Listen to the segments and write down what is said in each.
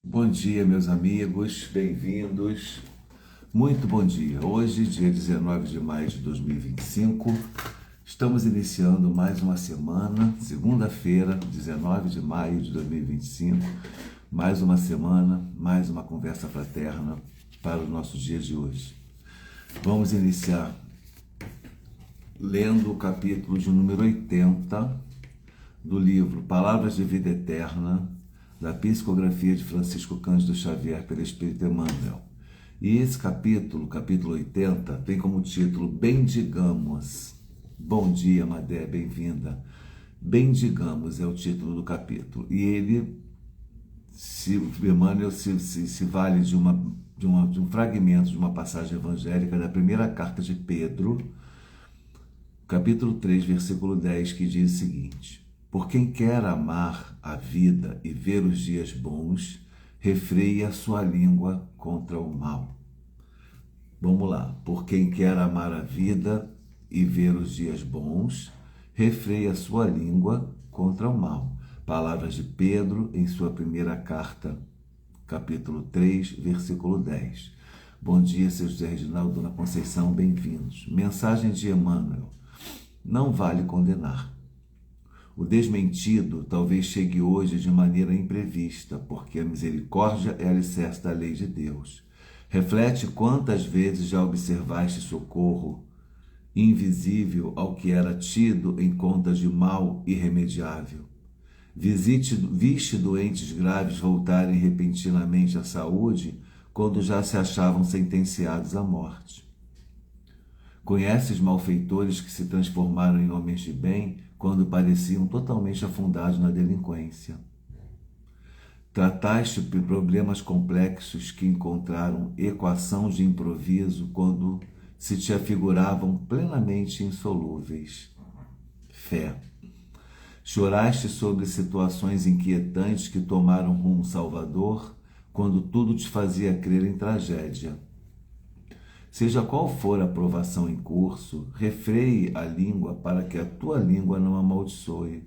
Bom dia, meus amigos, bem-vindos. Muito bom dia. Hoje, dia 19 de maio de 2025, estamos iniciando mais uma semana, segunda-feira, 19 de maio de 2025, mais uma semana, mais uma conversa fraterna para o nosso dia de hoje. Vamos iniciar lendo o capítulo de número 80 do livro Palavras de Vida Eterna, da Psicografia de Francisco Cândido Xavier pelo Espírito Emmanuel. E esse capítulo, capítulo 80, tem como título Bendigamos. Bom dia, Madé, bem-vinda. Bendigamos é o título do capítulo. E ele, Emmanuel se vale de um fragmento de uma passagem evangélica da primeira carta de Pedro, capítulo 3, versículo 10, que diz o seguinte: por quem quer amar a vida e ver os dias bons, refreie a sua língua contra o mal. Vamos lá. Por quem quer amar a vida e ver os dias bons, refreie a sua língua contra o mal. Palavras de Pedro em sua primeira carta, capítulo 3, versículo 10. Bom dia, seu José Reginaldo, Dona Conceição, bem-vindos. Mensagem de Emmanuel: não vale condenar. O desmentido talvez chegue hoje de maneira imprevista, porque a misericórdia é alicerce da lei de Deus. Reflete quantas vezes já observaste socorro invisível ao que era tido em conta de mal irremediável. Viste doentes graves voltarem repentinamente à saúde quando já se achavam sentenciados à morte. Conheces malfeitores que se transformaram em homens de bem quando pareciam totalmente afundados na delinquência. Trataste problemas complexos que encontraram equação de improviso quando se te afiguravam plenamente insolúveis. Fé. Choraste sobre situações inquietantes que tomaram rumo salvador quando tudo te fazia crer em tragédia. Seja qual for a provação em curso, refreie a língua para que a tua língua não amaldiçoe.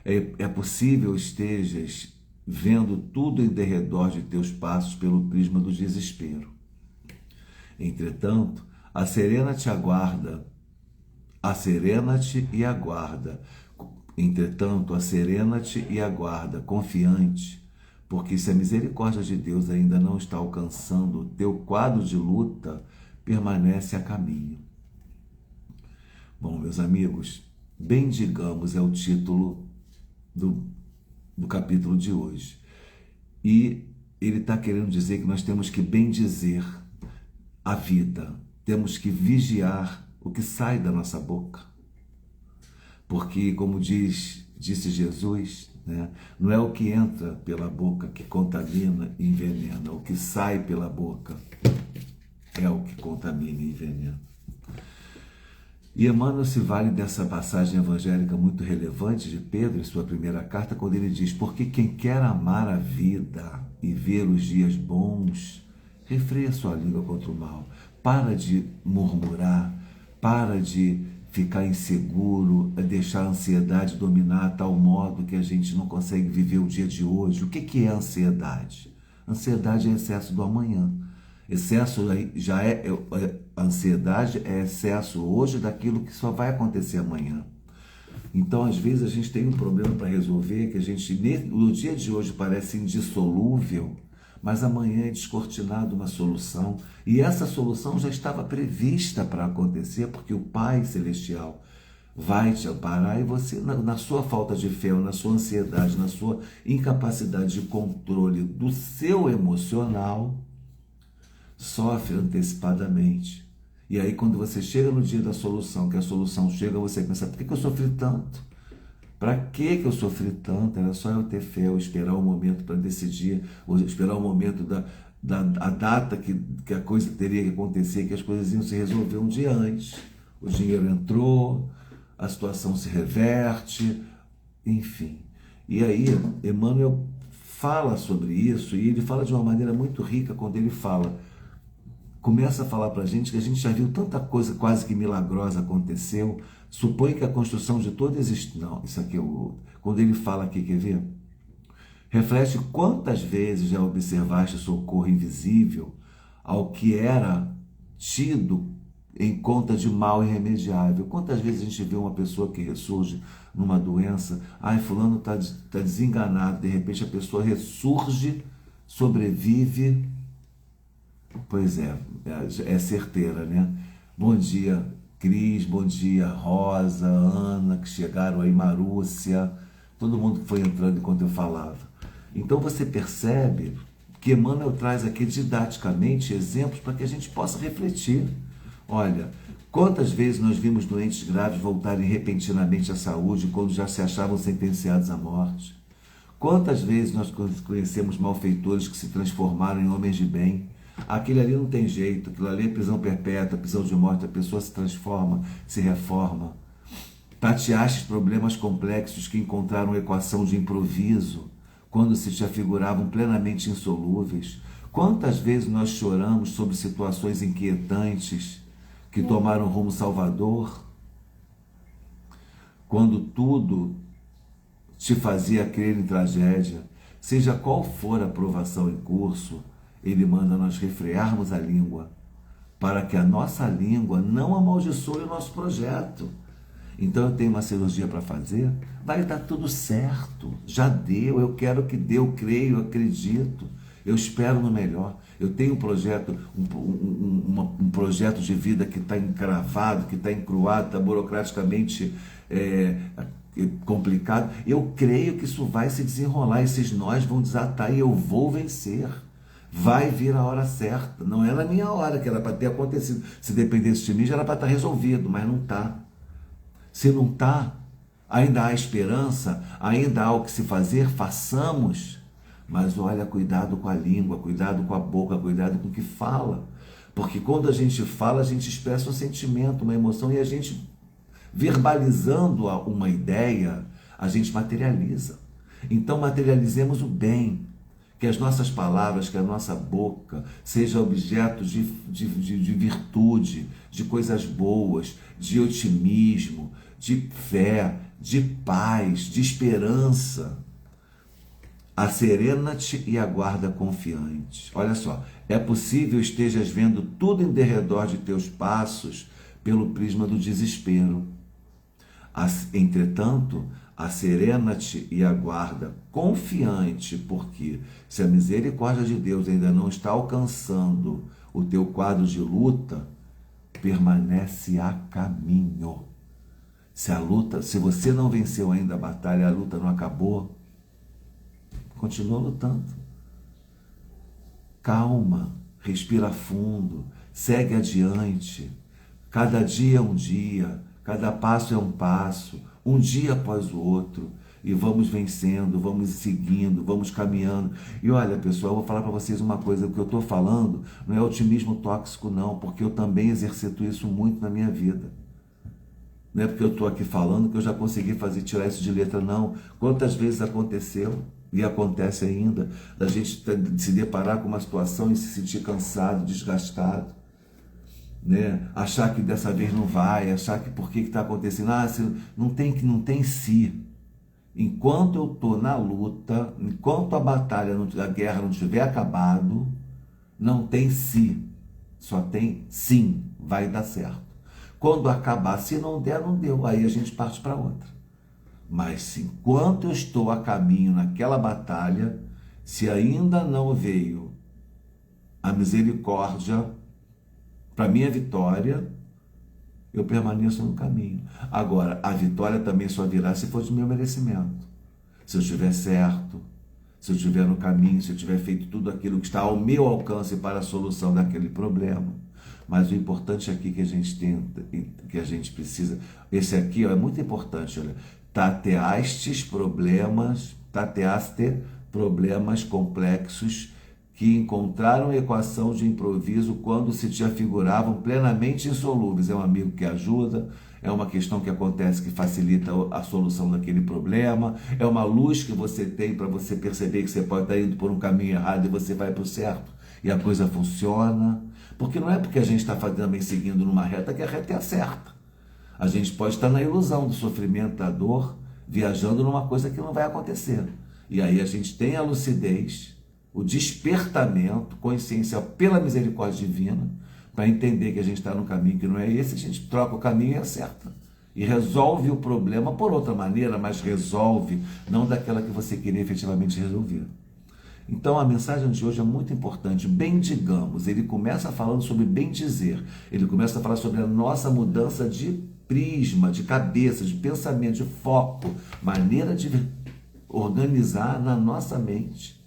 É possível estejas vendo tudo em derredor de teus passos pelo prisma do desespero. Entretanto, acerena-te e aguarda. Entretanto, acerena-te e aguarda, confiante, porque se a misericórdia de Deus ainda não está alcançando o teu quadro de luta, permanece a caminho. Bom, meus amigos, bendigamos é o título do capítulo de hoje. E ele está querendo dizer que nós temos que bendizer a vida, temos que vigiar o que sai da nossa boca. Porque, como disse Jesus, né, não é o que entra pela boca que contamina e envenena, o que sai pela boca é o que contamina e envenena. E Emmanuel se vale dessa passagem evangélica muito relevante de Pedro, em sua primeira carta, quando ele diz: porque quem quer amar a vida e ver os dias bons, refreia sua língua contra o mal. Para de murmurar, para de ficar inseguro, deixar a ansiedade dominar a tal modo que a gente não consegue viver o dia de hoje. O que é ansiedade? Ansiedade é excesso do amanhã. Excesso já a ansiedade é excesso hoje daquilo que só vai acontecer amanhã. Então, às vezes, a gente tem um problema para resolver que a gente, no dia de hoje, parece indissolúvel, mas amanhã é descortinado uma solução. E essa solução já estava prevista para acontecer, porque o Pai Celestial vai te amparar e você, na sua falta de fé, na sua ansiedade, na sua incapacidade de controle do seu emocional, sofre antecipadamente. E aí, quando você chega no dia da solução, que a solução chega, você pensa: por que eu sofri tanto? Para que eu sofri tanto? Era só eu ter fé, ou esperar o momento para decidir, ou esperar o momento a data que a coisa teria que acontecer, que as coisas iam se resolver um dia antes. O dinheiro entrou, a situação se reverte, enfim. E aí, Emmanuel fala sobre isso, e ele fala de uma maneira muito rica quando ele começa a falar para a gente que a gente já viu tanta coisa quase que milagrosa aconteceu. Supõe que a construção de toda existência... Não, isso aqui é o outro. Quando ele fala aqui, quer ver? Reflete quantas vezes já observaste socorro invisível ao que era tido em conta de mal irremediável. Quantas vezes a gente vê uma pessoa que ressurge numa doença, ai, fulano está desenganado, de repente a pessoa ressurge, sobrevive. Pois é certeira, né? Bom dia, Cris, bom dia, Rosa, Ana, que chegaram aí, Marúcia, todo mundo que foi entrando enquanto eu falava. Então você percebe que Emmanuel traz aqui didaticamente exemplos para que a gente possa refletir. Olha, quantas vezes nós vimos doentes graves voltarem repentinamente à saúde quando já se achavam sentenciados à morte? Quantas vezes nós conhecemos malfeitores que se transformaram em homens de bem? Aquele ali não tem jeito, aquilo ali é prisão perpétua, prisão de morte, a pessoa se transforma, se reforma. Tateaste problemas complexos que encontraram equação de improviso, quando se te afiguravam plenamente insolúveis. Quantas vezes nós choramos sobre situações inquietantes que tomaram rumo salvador, quando tudo te fazia crer em tragédia? Seja qual for a provação em curso, ele manda nós refrearmos a língua, para que a nossa língua não amaldiçoe o nosso projeto. Então eu tenho uma cirurgia para fazer, vai dar tudo certo, já deu, eu quero que dê, eu creio, eu acredito, eu espero no melhor. Eu tenho um projeto, um projeto de vida que está encravado, que está encruado, está burocraticamente complicado. Eu creio que isso vai se desenrolar, esses nós vão desatar e eu vou vencer. Vai vir a hora certa, não era a minha hora, que era para ter acontecido. Se dependesse de mim, já era para estar resolvido, mas não está. Se não está, ainda há esperança, ainda há o que se fazer, façamos. Mas olha, cuidado com a língua, cuidado com a boca, cuidado com o que fala. Porque quando a gente fala, a gente expressa um sentimento, uma emoção, e a gente, verbalizando uma ideia, a gente materializa. Então materializemos o bem. Que as nossas palavras, que a nossa boca seja objeto de virtude, de coisas boas, de otimismo, de fé, de paz, de esperança. Acerena-te e aguarda confiante. Olha só, é possível estejas vendo tudo em derredor de teus passos pelo prisma do desespero. Entretanto, acerena-te e aguarda confiante, porque se a misericórdia de Deus ainda não está alcançando o teu quadro de luta, permanece a caminho. Se você não venceu ainda a batalha, a luta não acabou, continua lutando. Calma, respira fundo, segue adiante. Cada dia é um dia, cada passo é um passo, um dia após o outro, e vamos vencendo, vamos seguindo, vamos caminhando. E olha, pessoal, eu vou falar para vocês uma coisa, o que eu estou falando não é otimismo tóxico não, porque eu também exercito isso muito na minha vida. Não é porque eu estou aqui falando que eu já consegui tirar isso de letra, não. Quantas vezes aconteceu, e acontece ainda, da gente se deparar com uma situação e se sentir cansado, desgastado, né? Achar que dessa vez não vai, achar que por que está acontecendo, não tem si. Enquanto eu estou na luta, enquanto a batalha, a guerra não tiver acabado, não tem si, só tem sim, vai dar certo. Quando acabar, se não der, não deu, aí a gente parte para outra. Mas enquanto eu estou a caminho naquela batalha, se ainda não veio a misericórdia para minha vitória, eu permaneço no caminho. Agora, a vitória também só virá se for de meu merecimento. Se eu estiver certo, se eu estiver no caminho, se eu tiver feito tudo aquilo que está ao meu alcance para a solução daquele problema. Mas o importante aqui que a gente tem, que a gente precisa, esse aqui é muito importante, olha, tateaste problemas complexos que encontraram equação de improviso quando se te afiguravam plenamente insolúveis. É um amigo que ajuda, é uma questão que acontece que facilita a solução daquele problema, é uma luz que você tem para você perceber que você pode estar indo por um caminho errado e você vai para o certo e a coisa funciona. Porque não é porque a gente está também seguindo numa reta que a reta é a certa. A gente pode estar na ilusão do sofrimento, da dor, viajando numa coisa que não vai acontecer. E aí a gente tem a lucidez, o despertamento consciencial pela misericórdia divina, para entender que a gente está no caminho que não é esse, a gente troca o caminho e acerta. E resolve o problema por outra maneira, mas resolve, não daquela que você queria efetivamente resolver. Então a mensagem de hoje é muito importante. Bendigamos, ele começa falando sobre bendizer, ele começa a falar sobre a nossa mudança de prisma, de cabeça, de pensamento, de foco, maneira de organizar na nossa mente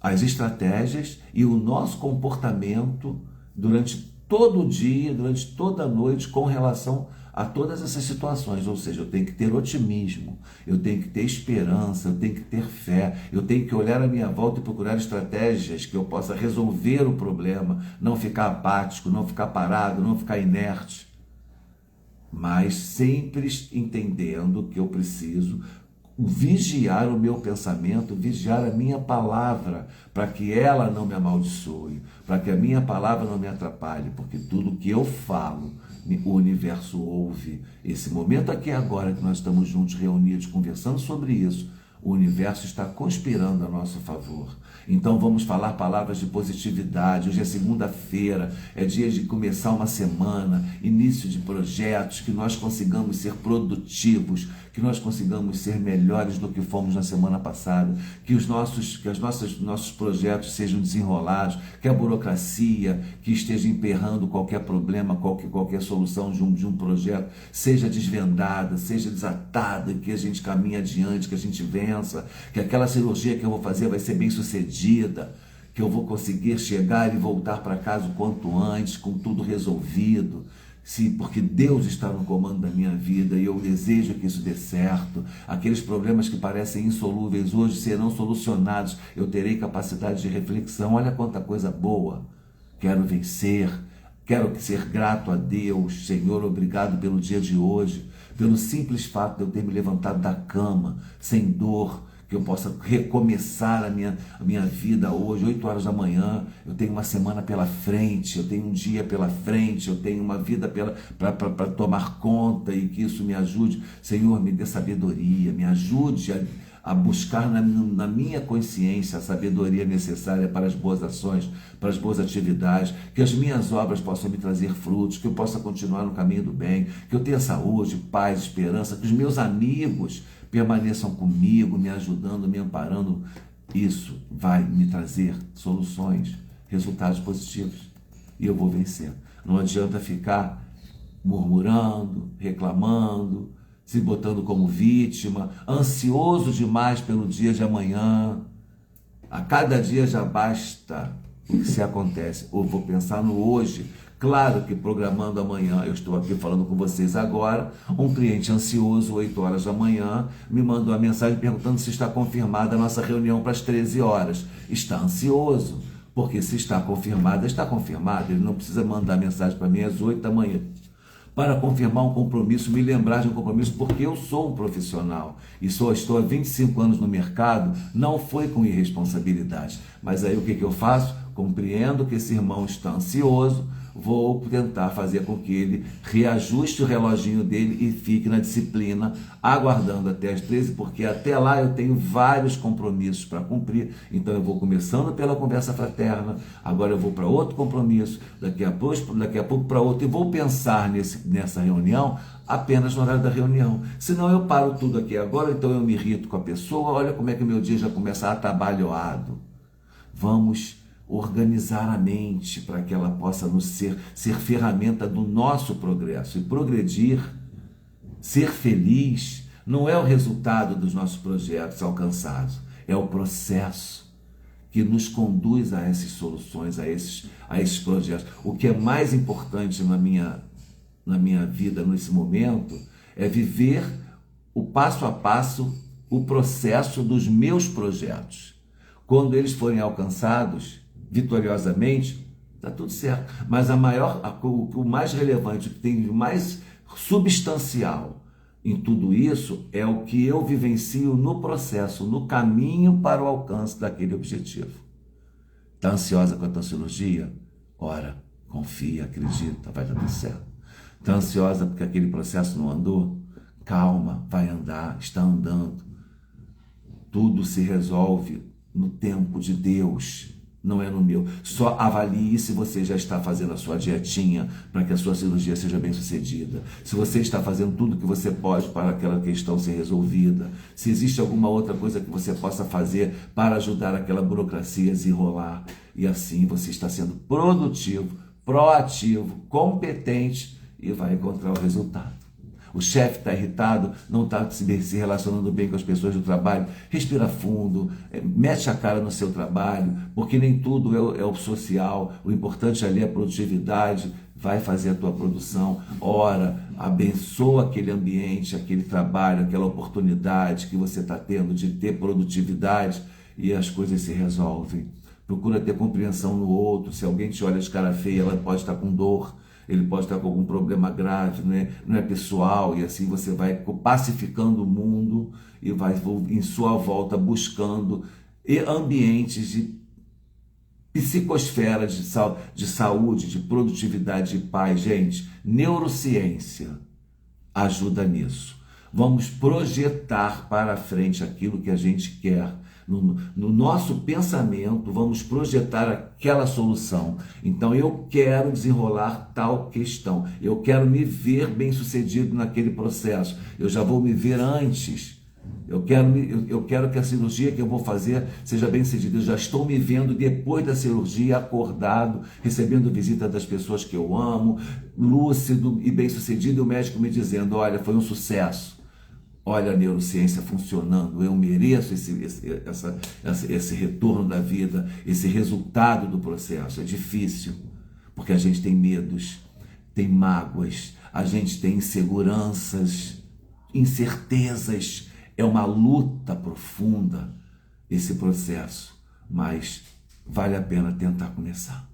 as estratégias e o nosso comportamento durante todo o dia, durante toda a noite, com relação a todas essas situações. Ou seja, eu tenho que ter otimismo, eu tenho que ter esperança, eu tenho que ter fé, eu tenho que olhar à minha volta e procurar estratégias que eu possa resolver o problema, não ficar apático, não ficar parado, não ficar inerte, mas sempre entendendo que eu preciso vigiar o meu pensamento, vigiar a minha palavra, para que ela não me amaldiçoe, para que a minha palavra não me atrapalhe, porque tudo que eu falo, o universo ouve. Esse momento aqui agora que nós estamos juntos, reunidos, conversando sobre isso, o universo está conspirando a nosso favor. Então vamos falar palavras de positividade. Hoje é segunda-feira, é dia de começar uma semana, início de projetos, que nós consigamos ser produtivos, que nós consigamos ser melhores do que fomos na semana passada, que os nossos projetos sejam desenrolados, que a burocracia que esteja emperrando qualquer problema, qualquer solução de um projeto, seja desvendada, seja desatada, que a gente caminhe adiante, que a gente vença, que aquela cirurgia que eu vou fazer vai ser bem sucedida, que eu vou conseguir chegar e voltar para casa o quanto antes, com tudo resolvido. Sim, porque Deus está no comando da minha vida e eu desejo que isso dê certo. Aqueles problemas que parecem insolúveis hoje serão solucionados. Eu terei capacidade de reflexão. Olha quanta coisa boa. Quero vencer. Quero ser grato a Deus. Senhor, obrigado pelo dia de hoje. Pelo simples fato de eu ter me levantado da cama, sem dor, que eu possa recomeçar a minha vida hoje, 8 horas da manhã. Eu tenho uma semana pela frente, eu tenho um dia pela frente, eu tenho uma vida para tomar conta, e que isso me ajude. Senhor, me dê sabedoria, me ajude a buscar na minha consciência a sabedoria necessária para as boas ações, para as boas atividades, que as minhas obras possam me trazer frutos, que eu possa continuar no caminho do bem, que eu tenha saúde, paz, esperança, que os meus amigos permaneçam comigo, me ajudando, me amparando. Isso vai me trazer soluções, resultados positivos, e eu vou vencer. Não adianta ficar murmurando, reclamando, se botando como vítima, ansioso demais pelo dia de amanhã. A cada dia já basta o que se acontece. Ou vou pensar no hoje. Claro que programando amanhã, eu estou aqui falando com vocês agora, um cliente ansioso, 8 horas da manhã, me mandou uma mensagem perguntando se está confirmada a nossa reunião para as 13 horas. Está ansioso, porque se está confirmada, está confirmada. Ele não precisa mandar mensagem para mim às 8 da manhã para confirmar um compromisso, me lembrar de um compromisso, porque eu sou um profissional e estou há 25 anos no mercado. Não foi com irresponsabilidade, mas aí o que eu faço? Compreendo que esse irmão está ansioso, vou tentar fazer com que ele reajuste o reloginho dele e fique na disciplina, aguardando até as 13, porque até lá eu tenho vários compromissos para cumprir. Então eu vou começando pela conversa fraterna, agora eu vou para outro compromisso, daqui a pouco para outro, e vou pensar nessa reunião apenas no horário da reunião. Senão eu paro tudo aqui agora, então eu me irrito com a pessoa. Olha como é que o meu dia já começa atabalhoado. Vamos organizar a mente para que ela possa ser ferramenta do nosso progresso. E progredir, ser feliz, não é o resultado dos nossos projetos alcançados, é o processo que nos conduz a essas soluções, a esses projetos. O que é mais importante na minha vida nesse momento é viver o passo a passo, o processo dos meus projetos. Quando eles forem alcançados vitoriosamente, está tudo certo. Mas o mais relevante, o que tem de mais substancial em tudo isso é o que eu vivencio no processo, no caminho para o alcance daquele objetivo. Está ansiosa com a tua cirurgia? Ora, confia, acredita, vai dar tudo certo. Está ansiosa porque aquele processo não andou? Calma, vai andar, está andando. Tudo se resolve no tempo de Deus, não é no meu. Só avalie se você já está fazendo a sua dietinha para que a sua cirurgia seja bem sucedida. Se você está fazendo tudo que você pode para aquela questão ser resolvida. Se existe alguma outra coisa que você possa fazer para ajudar aquela burocracia a desenrolar. E assim você está sendo produtivo, proativo, competente e vai encontrar o resultado. O chefe está irritado, não está se relacionando bem com as pessoas do trabalho, respira fundo, mete a cara no seu trabalho, porque nem tudo é o social, o importante ali é a produtividade, vai fazer a tua produção, ora, abençoa aquele ambiente, aquele trabalho, aquela oportunidade que você está tendo de ter produtividade e as coisas se resolvem. Procura ter compreensão no outro, se alguém te olha de cara feia, ela pode estar com dor, ele pode estar com algum problema grave, não é pessoal, e assim você vai pacificando o mundo e vai em sua volta buscando ambientes de psicosfera, de saúde, de produtividade, de paz. Gente, neurociência ajuda nisso. Vamos projetar para frente aquilo que a gente quer. No nosso pensamento, vamos projetar aquela solução. Então, eu quero desenrolar tal questão. Eu quero me ver bem-sucedido naquele processo. Eu já vou me ver antes. Eu quero que a cirurgia que eu vou fazer seja bem-sucedida. Eu já estou me vendo depois da cirurgia, acordado, recebendo visita das pessoas que eu amo, lúcido e bem-sucedido, e o médico me dizendo, olha, foi um sucesso. Olha a neurociência funcionando, eu mereço esse retorno da vida, esse resultado do processo. É difícil, porque a gente tem medos, tem mágoas, a gente tem inseguranças, incertezas. É uma luta profunda esse processo, mas vale a pena tentar começar.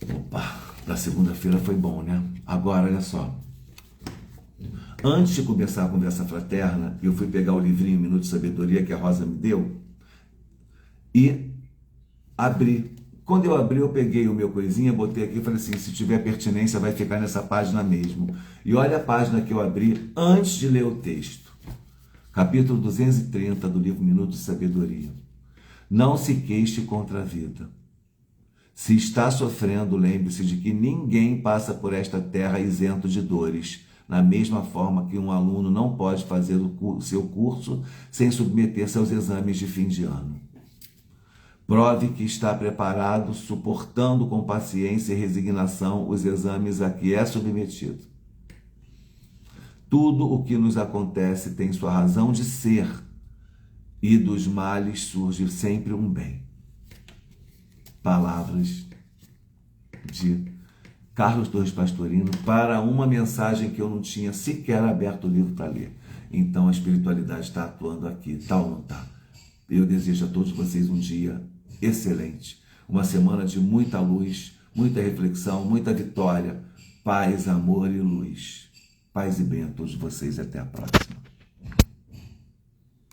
Opa, para segunda-feira foi bom, né? Agora, olha só. Antes de começar a conversa fraterna, eu fui pegar o livrinho Minuto de Sabedoria que a Rosa me deu e abri. Quando eu abri, eu peguei o meu coisinha, botei aqui e falei assim, se tiver pertinência vai ficar nessa página mesmo. E olha a página que eu abri antes de ler o texto. Capítulo 230 do livro Minuto de Sabedoria. Não se queixe contra a vida. Se está sofrendo, lembre-se de que ninguém passa por esta terra isento de dores. Da mesma forma que um aluno não pode fazer o seu curso sem submeter-se aos exames de fim de ano. Prove que está preparado, suportando com paciência e resignação os exames a que é submetido. Tudo o que nos acontece tem sua razão de ser, e dos males surge sempre um bem. Palavras de Carlos Torres Pastorino, para uma mensagem que eu não tinha sequer aberto o livro para ler. Então a espiritualidade está atuando aqui, tal ou não está? Eu desejo a todos vocês um dia excelente, uma semana de muita luz, muita reflexão, muita vitória, paz, amor e luz. Paz e bem a todos vocês e até a próxima.